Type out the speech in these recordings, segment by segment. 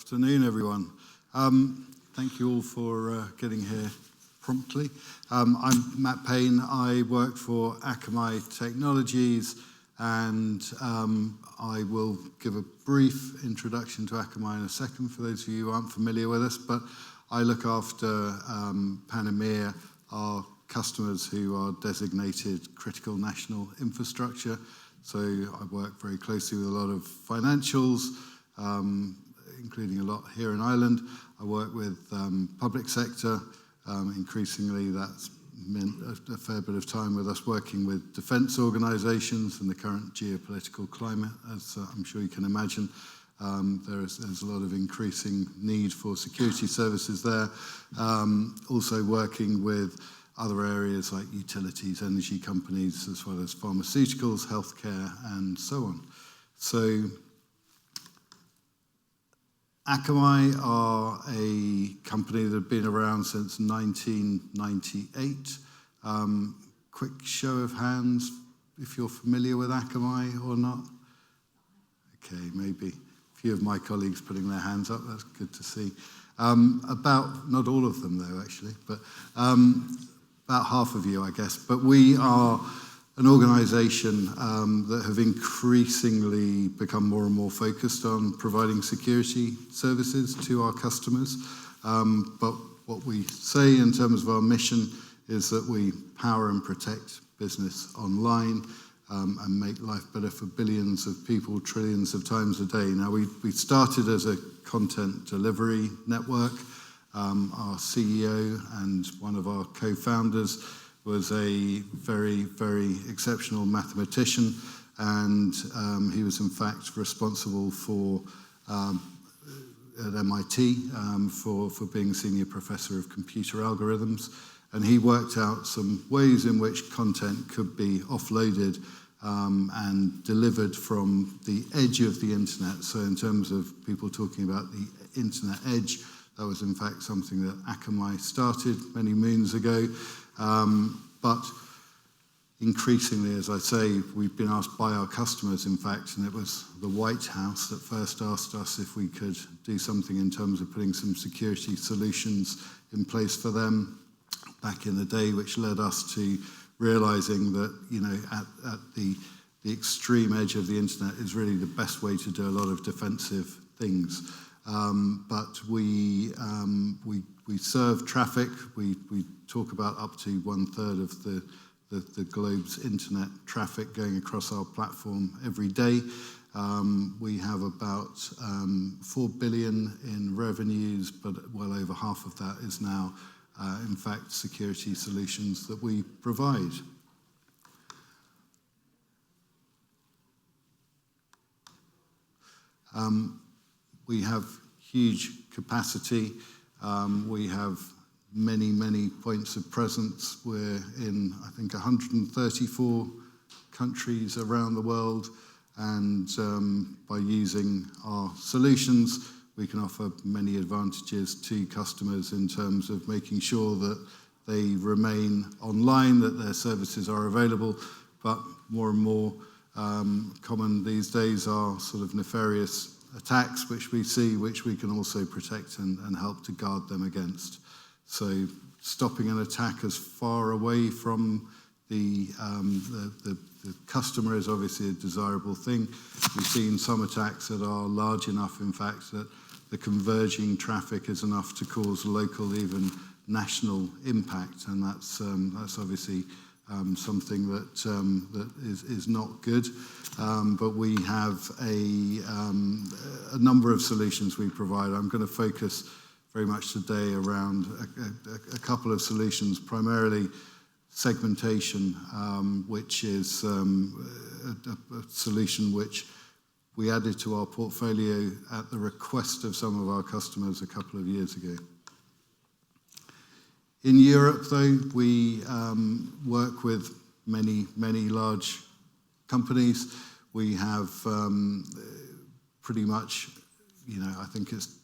Afternoon, everyone. Thank you all for getting here promptly. I'm Matt Payne. I work for Akamai Technologies, and I will give a brief introduction to Akamai in a second for those of you who aren't familiar with us, but I look after Payne, our customers who are designated critical national infrastructure. So I work very closely with a lot of financials, including a lot here in Ireland. I work with public sector. Increasingly, that's meant a fair bit of time with us working with defence organisations in the current geopolitical climate, as I'm sure you can imagine. There's a lot of increasing need for security services there. Also working with other areas like utilities, energy companies, as well as pharmaceuticals, healthcare, and so on. So Akamai are a company that have been around since 1998. Quick show of hands if you're familiar with Akamai or not. Okay, maybe a few of my colleagues putting their hands up. That's good to see. Not all of them though, actually, but about half of you, I guess. But we are an organisation that have increasingly become more and more focused on providing security services to our customers. But what we say in terms of our mission is that we power and protect business online and make life better for billions of people, trillions of times a day. Now, we started as a content delivery network. Our CEO and one of our co-founders was a very, very exceptional mathematician, and he was in fact responsible for at MIT for being senior professor of computer algorithms, and he worked out some ways in which content could be offloaded and delivered from the edge of the internet. So in terms of people talking about the internet edge, that was in fact something that Akamai started many moons ago. But increasingly, as I say, we've been asked by our customers, in fact, and it was the White House that first asked us if we could do something in terms of putting some security solutions in place for them back in the day, which led us to realizing that, you know, at the extreme edge of the internet is really the best way to do a lot of defensive things. But we serve traffic. We talk about up to 1/3 of the globe's internet traffic going across our platform every day. We have about 4 billion in revenues, but well over half of that is now, in fact, security solutions that we provide. We have huge capacity. We have many points of presence. We're in, I think, 134 countries around the world, and by using our solutions, we can offer many advantages to customers in terms of making sure that they remain online, that their services are available, but more and more common these days are sort of nefarious attacks, which we see, which we can also protect and help to guard them against. So stopping an attack as far away from the customer is obviously a desirable thing. We've seen some attacks that are large enough, in fact, that the converging traffic is enough to cause local, even national impact, and that's obviously something that is not good. But we have a number of solutions we provide. I'm going to focus very much today around a couple of solutions, primarily segmentation, which is a solution which we added to our portfolio at the request of some of our customers a couple of years ago. In Europe, though, we work with many large companies. We have pretty much, I think it's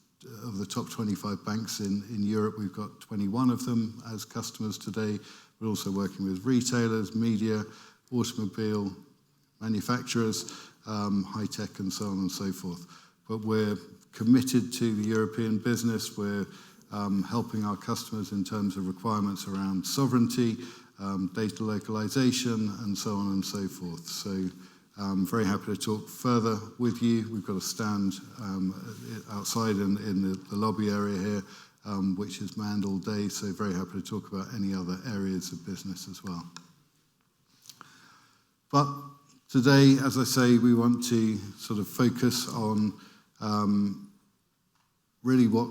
of the top 25 banks in Europe, we've got 21 of them as customers today. We're also working with retailers, media, automobile manufacturers, high tech, and so on and so forth. But we're committed to the European business. We're helping our customers in terms of requirements around sovereignty, data localization, and so on and so forth. So I'm very happy to talk further with you. We've got a stand outside in the lobby area here, which is manned all day, so very happy to talk about any other areas of business as well. But today, as I say, we want to sort of focus on really what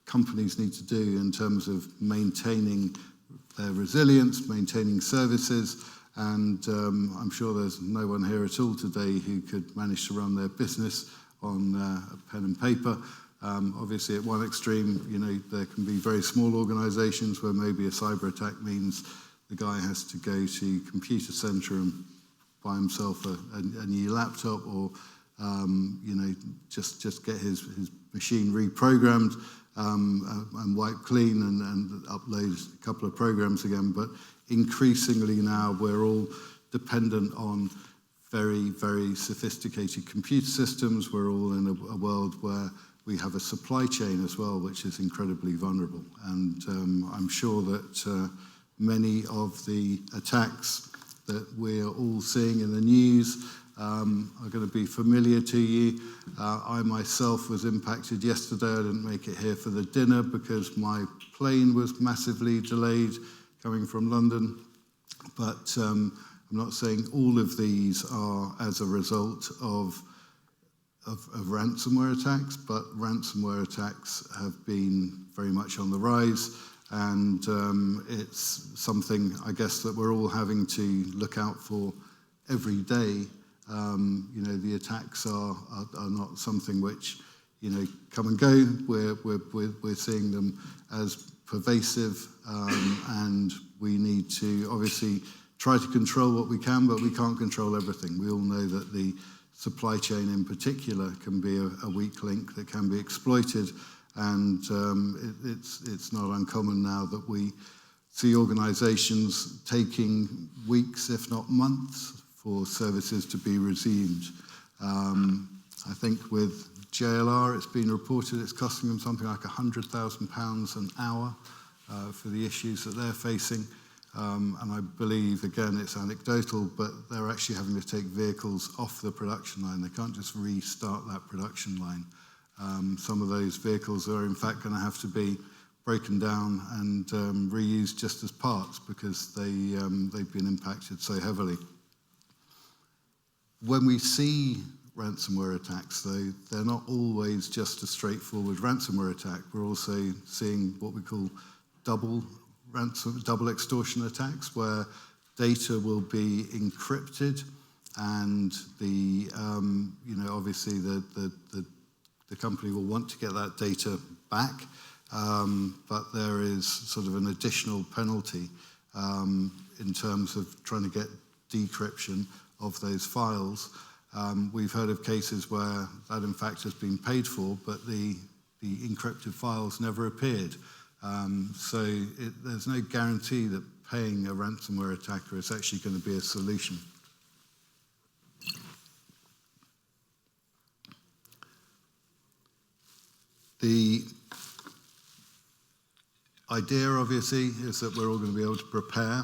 companies need to do in terms of maintaining their resilience, maintaining services, and I'm sure there's no one here at all today who could manage to run their business on a pen and paper. Obviously, at one extreme, there can be very small organizations where maybe a cyber attack means the guy has to go to computer center and buy himself a new laptop, or just get his machine reprogrammed and wiped clean and upload a couple of programs again. But increasingly now we're all dependent on very, very sophisticated computer systems. We're all in a world where we have a supply chain as well, which is incredibly vulnerable. And I'm sure that many of the attacks that we're all seeing in the news are going to be familiar to you. I myself was impacted yesterday. I didn't make it here for the dinner because my plane was massively delayed coming from London. But I'm not saying all of these are as a result of ransomware attacks, but ransomware attacks have been very much on the rise. And it's something, I guess, that we're all having to look out for every day. The attacks are not something which, come and go. We're seeing them as pervasive, and we need to obviously try to control what we can, but we can't control everything. We all know that the supply chain in particular can be a weak link that can be exploited. And it's not uncommon now that we see organizations taking weeks, if not months, for services to be resumed. I think with JLR, it's been reported it's costing them something like £100,000 an hour for the issues that they're facing. And I believe, again, it's anecdotal, but they're actually having to take vehicles off the production line. They can't just restart that production line. Some of those vehicles are in fact going to have to be broken down and reused just as parts because they've been impacted so heavily. When we see ransomware attacks, though, they're not always just a straightforward ransomware attack. We're also seeing what we call double extortion attacks, where data will be encrypted, and the obviously the company will want to get that data back, but there is sort of an additional penalty in terms of trying to get decryption of those files. We've heard of cases where that in fact has been paid for, but the encrypted files never appeared. So there's no guarantee that paying a ransomware attacker is actually going to be a solution. The idea, obviously, is that we're all going to be able to prepare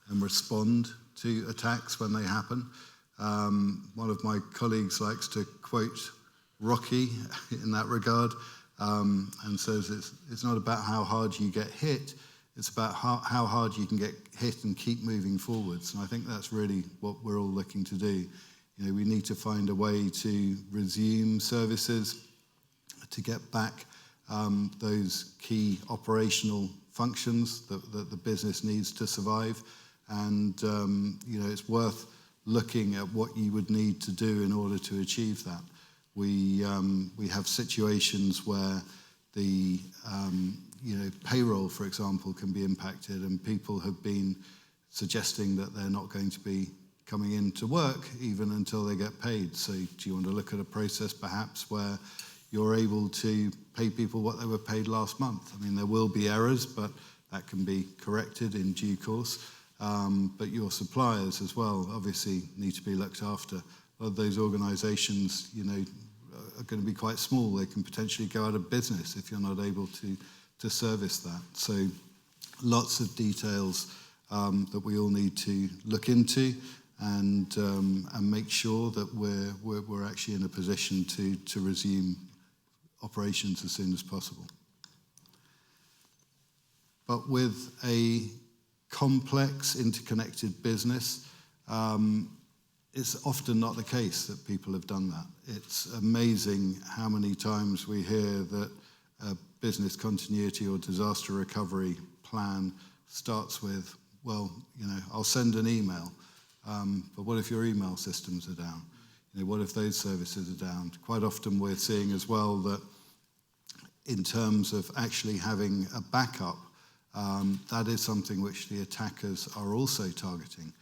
and respond to attacks when they happen. One of my colleagues likes to quote Rocky in that regard, and says it's not about how hard you get hit, it's about how hard you can get hit and keep moving forwards. And I think that's really what we're all looking to do. We need to find a way to resume services, to get back those key operational functions that the business needs to survive. And it's worth looking at what you would need to do in order to achieve that. We have situations where the payroll, for example, can be impacted, and people have been suggesting that they're not going to be coming into work even until they get paid. So do you want to look at a process perhaps where you're able to pay people what they were paid last month? I mean, there will be errors, but that can be corrected in due course. But your suppliers as well obviously need to be looked after. A lot of those organizations, are going to be quite small. They can potentially go out of business if you're not able to service that. So lots of details that we all need to look into and make sure that we're actually in a position to resume operations as soon as possible. But with a complex, interconnected business, it's often not the case that people have done that. It's amazing how many times we hear that a business continuity or disaster recovery plan starts with, well, I'll send an email, but what if your email systems are down? What if those services are down? Quite often we're seeing as well that in terms of actually having a backup, that is something which the attackers are also targeting.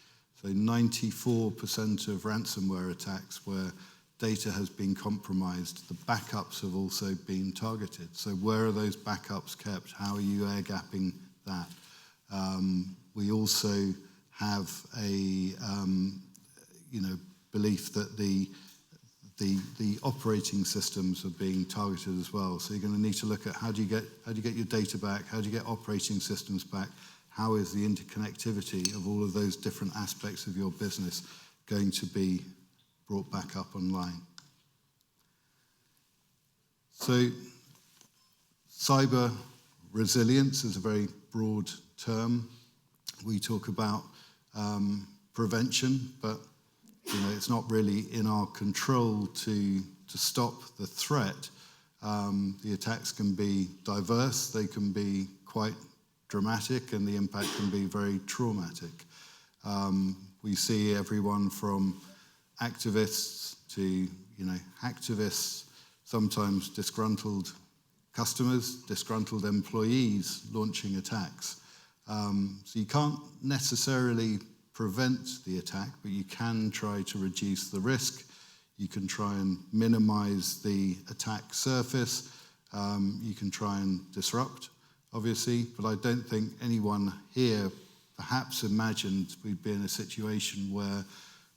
So 94% of ransomware attacks where data has been compromised, the backups have also been targeted. So where are those backups kept? How are you air-gapping that? We also have a belief that the operating systems are being targeted as well. So you're going to need to look at how do you get your data back? How do you get operating systems back? How is the interconnectivity of all of those different aspects of your business going to be brought back up online? So cyber resilience is a very broad term. We talk about prevention, but it's not really in our control to stop the threat. The attacks can be diverse, they can be quite dramatic, and the impact can be very traumatic. We see everyone from activists to hacktivists, sometimes disgruntled customers, disgruntled employees launching attacks. So you can't necessarily prevent the attack, but you can try to reduce the risk. You can try and minimize the attack surface. You can try and disrupt, obviously, but I don't think anyone here perhaps imagined we'd be in a situation where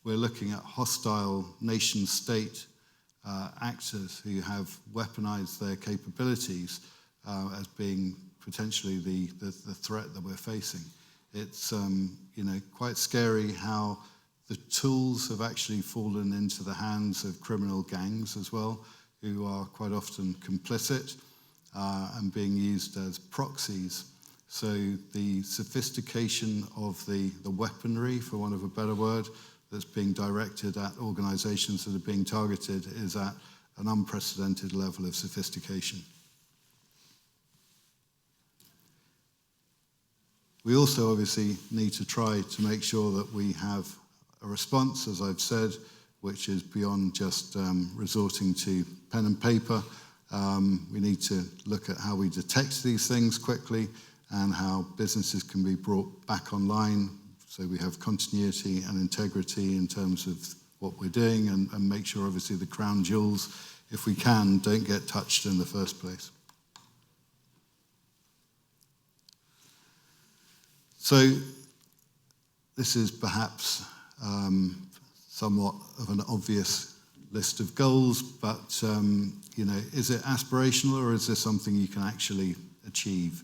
we're looking at hostile nation-state actors who have weaponized their capabilities as being potentially the threat that we're facing. It's quite scary how the tools have actually fallen into the hands of criminal gangs as well, who are quite often complicit and being used as proxies. So the sophistication of the weaponry, for want of a better word, that's being directed at organizations that are being targeted is at an unprecedented level of sophistication. We also obviously need to try to make sure that we have a response, as I've said, which is beyond just resorting to pen and paper. We need to look at how we detect these things quickly and how businesses can be brought back online so we have continuity and integrity in terms of what we're doing and make sure obviously the crown jewels, if we can, don't get touched in the first place. So this is perhaps somewhat of an obvious list of goals, but is it aspirational or is this something you can actually achieve?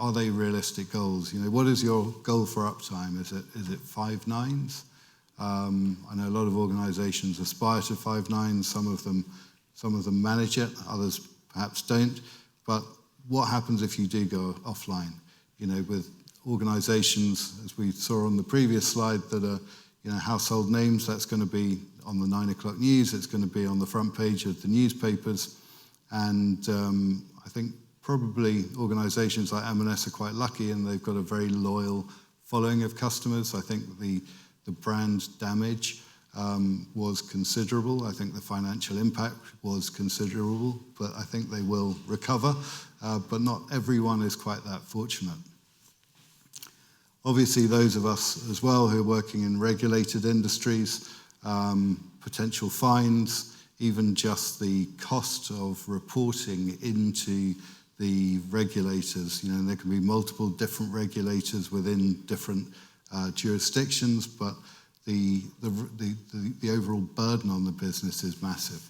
Are they realistic goals? What is your goal for uptime? Is it 5 nines? I know a lot of organizations aspire to 5 nines. Some of them manage it, others perhaps don't. But what happens if you do go offline? With organizations, as we saw on the previous slide, that are household names, that's going to be on the 9 o'clock news, it's going to be on the front page of the newspapers. And I think probably organizations like M&S are quite lucky and they've got a very loyal following of customers. I think the brand damage was considerable. I think the financial impact was considerable, but I think they will recover. But not everyone is quite that fortunate. Obviously, those of us as well who are working in regulated industries, potential fines, even just the cost of reporting into the regulators. There can be multiple different regulators within different jurisdictions, but the overall burden on the business is massive.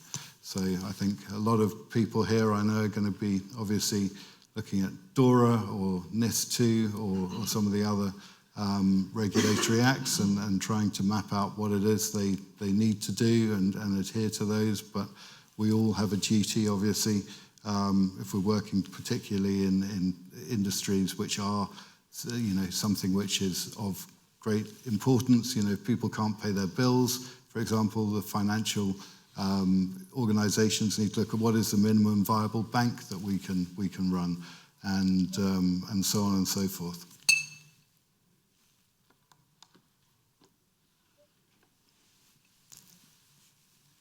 So I think a lot of people here I know are going to be obviously looking at DORA or NIS2 or some of the other regulatory acts and trying to map out what it is they need to do and adhere to those. But we all have a duty, obviously, if we're working particularly in industries which are, something which is of great importance. If people can't pay their bills, for example, the financial organizations need to look at what is the minimum viable bank that we can run, and so on and so forth.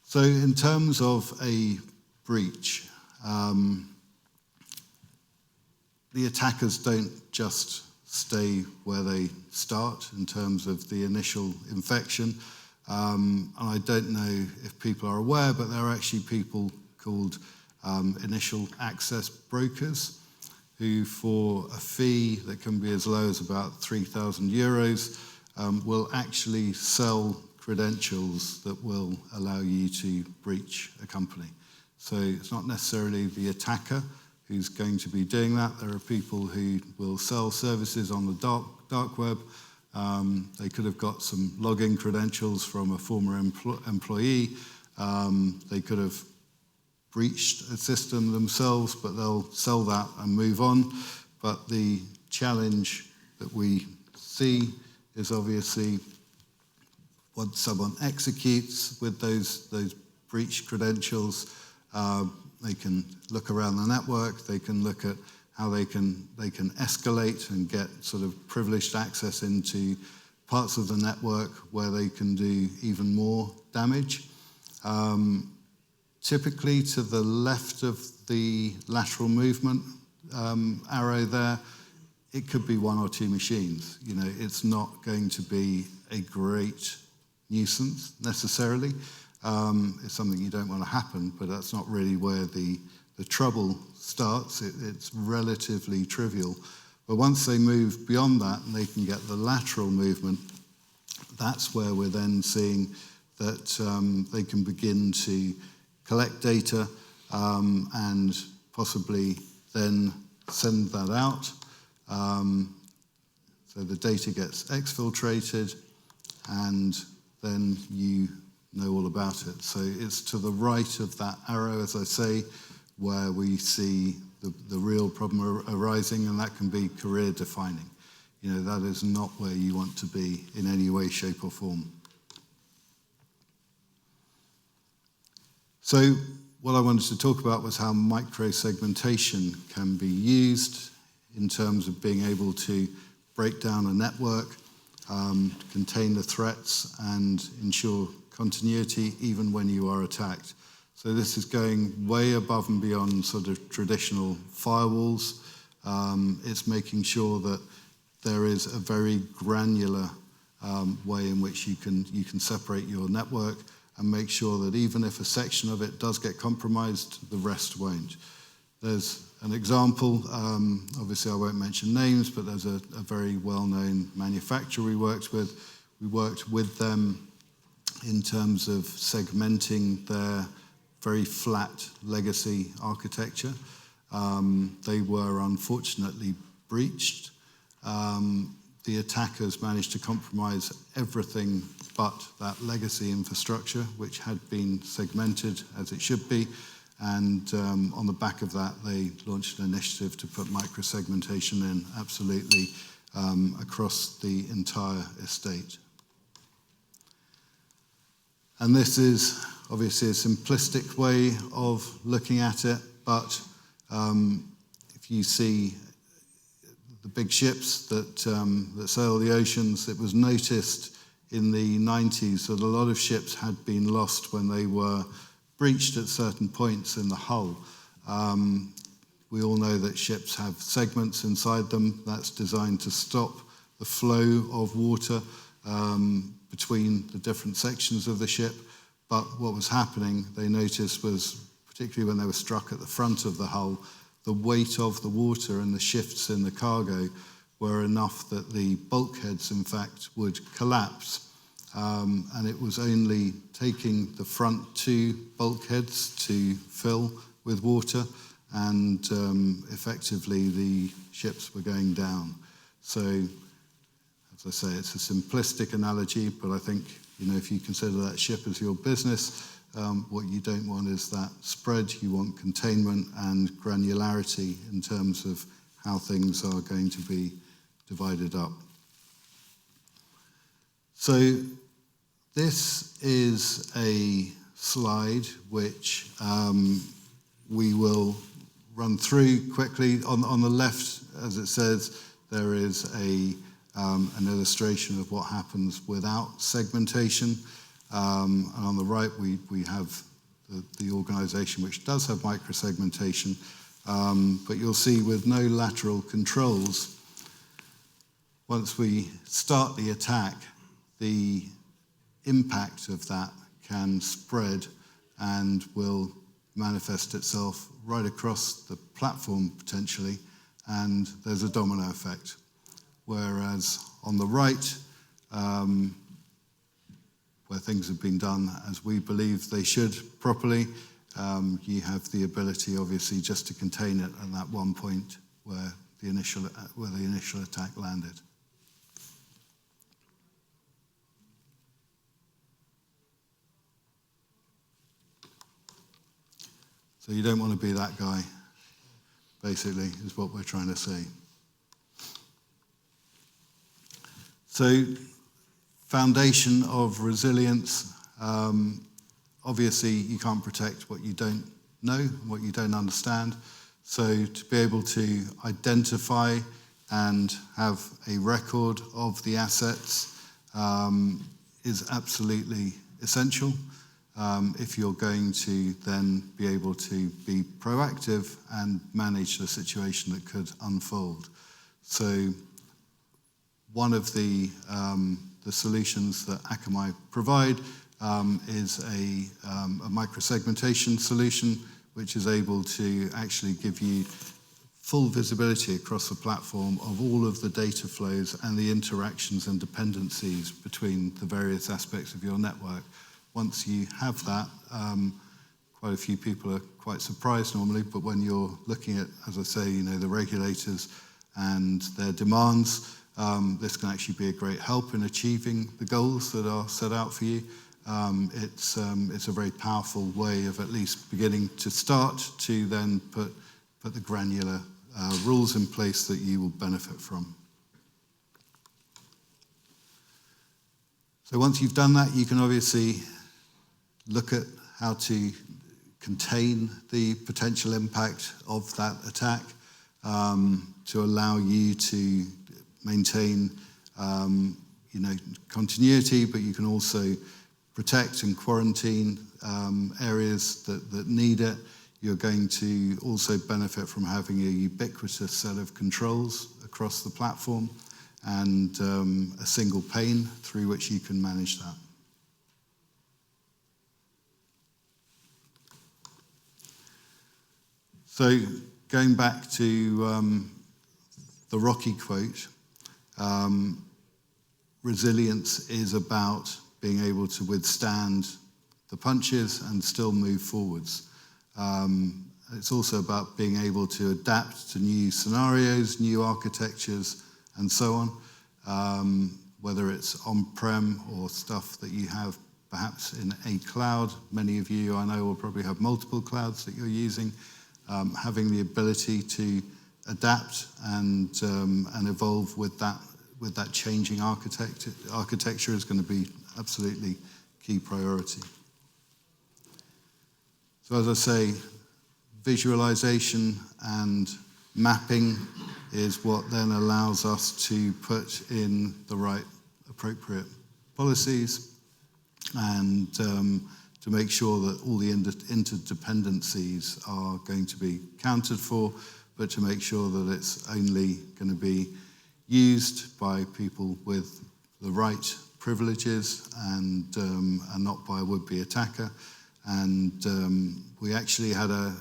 So in terms of a breach, the attackers don't just stay where they start in terms of the initial infection. And I don't know if people are aware, but there are actually people called initial access brokers who, for a fee that can be as low as about 3,000 euros, will actually sell credentials that will allow you to breach a company. So it's not necessarily the attacker who's going to be doing that. There are people who will sell services on the dark web. They could have got some login credentials from a former employee. They could have breached a system themselves, but they'll sell that and move on. But the challenge that we see is obviously once someone executes with those breach credentials, they can look around the network, they can look at how they can escalate and get sort of privileged access into parts of the network where they can do even more damage. Typically to the left of the lateral movement arrow there, it could be one or two machines. It's not going to be a great nuisance necessarily. It's something you don't want to happen, but that's not really where the trouble starts. It's relatively trivial. But once they move beyond that and they can get the lateral movement, that's where we're then seeing that they can begin to collect data and possibly then send that out. So the data gets exfiltrated and then you know all about it. So it's to the right of that arrow, as I say, where we see the real problem arising, and that can be career defining. That is not where you want to be in any way, shape or form. So what I wanted to talk about was how microsegmentation can be used in terms of being able to break down a network, contain the threats and ensure continuity even when you are attacked. So this is going way above and beyond sort of traditional firewalls. It's making sure that there is a very granular way in which you can separate your network and make sure that even if a section of it does get compromised, the rest won't. There's an example, obviously I won't mention names, but there's a very well-known manufacturer we worked with. We worked with them in terms of segmenting their very flat legacy architecture. They were unfortunately breached. The attackers managed to compromise everything but that legacy infrastructure, which had been segmented as it should be. And on the back of that, they launched an initiative to put microsegmentation in absolutely across the entire estate. And this is obviously a simplistic way of looking at it, but if you see the big ships that sail the oceans, it was noticed in the 90s that a lot of ships had been lost when they were breached at certain points in the hull. We all know that ships have segments inside them. That's designed to stop the flow of water between the different sections of the ship. But what was happening, they noticed, was particularly when they were struck at the front of the hull, the weight of the water and the shifts in the cargo were enough that the bulkheads, in fact, would collapse. and it was only taking the front two bulkheads to fill with water, and effectively the ships were going down. So, as I say, it's a simplistic analogy, but I think, if you consider that ship as your business, what you don't want is that spread. You want containment and granularity in terms of how things are going to be divided up. So this is a slide which we will run through quickly. On the left, as it says, there is an illustration of what happens without segmentation. And on the right, we have the organization which does have microsegmentation, but you'll see with no lateral controls, once we start the attack, the impact of that can spread and will manifest itself right across the platform potentially, and there's a domino effect. Whereas on the right, where things have been done as we believe they should properly, you have the ability, obviously, just to contain it at that one point where the initial attack landed. So you don't want to be that guy, basically, is what we're trying to say. So, foundation of resilience. Obviously, you can't protect what you don't know, what you don't understand. So to be able to identify and have a record of the assets is absolutely essential if you're going to then be able to be proactive and manage the situation that could unfold. So one of the solutions that Akamai provide is a microsegmentation solution, which is able to actually give you full visibility across the platform of all of the data flows and the interactions and dependencies between the various aspects of your network. Once you have that, quite a few people are quite surprised normally, but when you're looking at, as I say, the regulators and their demands, this can actually be a great help in achieving the goals that are set out for you. It's a very powerful way of at least beginning to start to then put the granular rules in place that you will benefit from. So once you've done that, you can obviously look at how to contain the potential impact of that attack to allow you to maintain continuity, but you can also protect and quarantine areas that need it. You're going to also benefit from having a ubiquitous set of controls across the platform and a single pane through which you can manage that. So going back to the Rocky quote, resilience is about being able to withstand the punches and still move forwards. It's also about being able to adapt to new scenarios, new architectures, and so on, whether it's on-prem or stuff that you have perhaps in a cloud. Many of you, I know, will probably have multiple clouds that you're using. Having the ability to adapt and evolve with that changing architecture is going to be absolutely key priority. So as I say, visualization and mapping is what then allows us to put in the right appropriate policies and to make sure that all the interdependencies are going to be accounted for, but to make sure that it's only going to be used by people with the right privileges and not by a would-be attacker. And we actually had a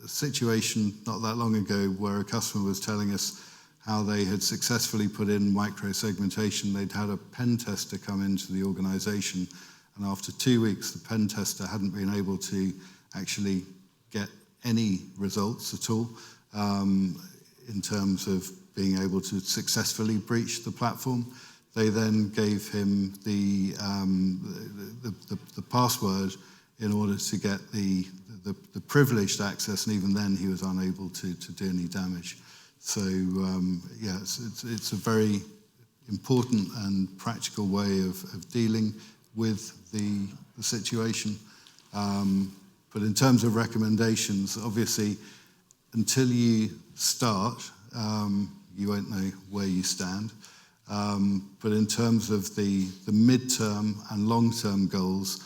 situation not that long ago where a customer was telling us how they had successfully put in microsegmentation. They'd had a pen tester come into the organization, and after 2 weeks, the pen tester hadn't been able to actually get any results at all in terms of being able to successfully breach the platform. They then gave him the password in order to get the privileged access, and even then he was unable to do any damage. So yeah, it's a very important and practical way of dealing with the situation. But in terms of recommendations, obviously, until you start, you won't know where you stand. But in terms of the midterm and long-term goals,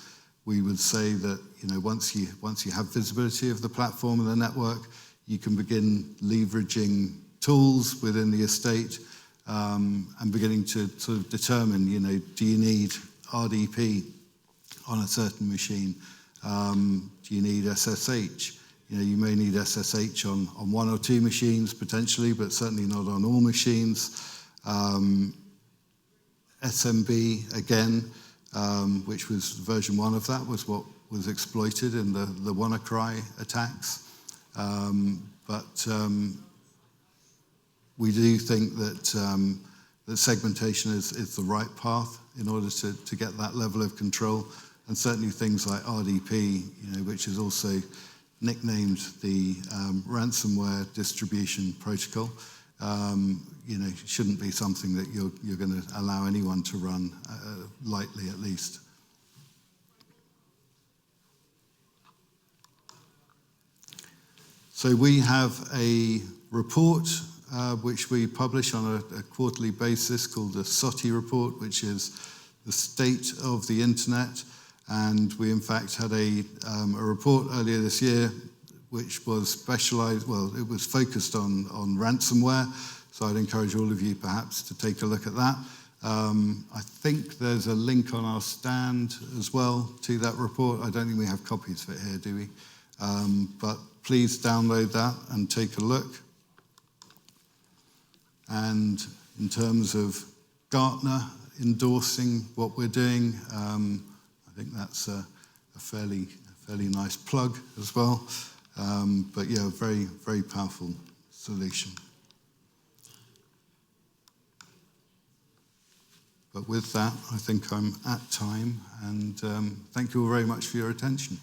we would say that once you have visibility of the platform and the network, you can begin leveraging tools within the estate and beginning to sort of determine, do you need RDP on a certain machine? Do you need SSH? You may need SSH on one or two machines potentially, but certainly not on all machines. SMB, again, which was version 1 of that, was what was exploited in the WannaCry attacks. But we do think that segmentation is the right path in order to get that level of control. And certainly things like RDP, which is also nicknamed the ransomware distribution protocol, shouldn't be something that you're going to allow anyone to run lightly, at least. So we have a report which we publish on a quarterly basis called the SOTI report, which is the state of the internet. And we, in fact, had a report earlier this year which was specialized, well, it was focused on ransomware. So I'd encourage all of you perhaps to take a look at that. I think there's a link on our stand as well to that report. I don't think we have copies of it here, do we? But please download that and take a look. And in terms of Gartner endorsing what we're doing, I think that's a fairly nice plug as well. But yeah, very, very powerful solution. But with that, I think I'm at time, and thank you all very much for your attention.